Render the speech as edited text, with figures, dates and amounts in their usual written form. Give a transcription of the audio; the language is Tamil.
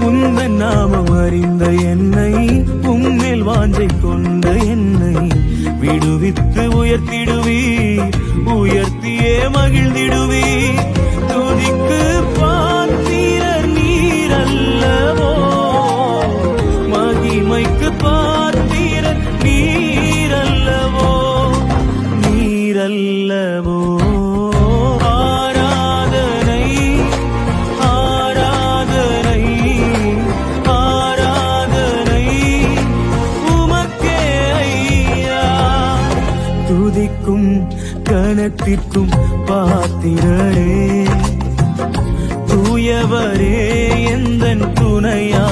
உந்தன் நாமம் அறிந்த என்னை உம்மேல் வாஞ்சை கொண்ட என்னை விடுவித்து உயர்த்திடுவீர், உயர்த்தியே மகிழ்ந்திடுவீர். துதிக்கு பாத்திரர் நீரல்லவோ, மகிமைக்கு பாத்திரர் நீரல்லவோ, நீரல்லவோ. ஆராதனை ஆராதனை ஆராதனை உமக்கே ஐயா. துதிக்கும் கனத்திற்கும் பாத்திரரே, தூயவரே எந்தன் துணையா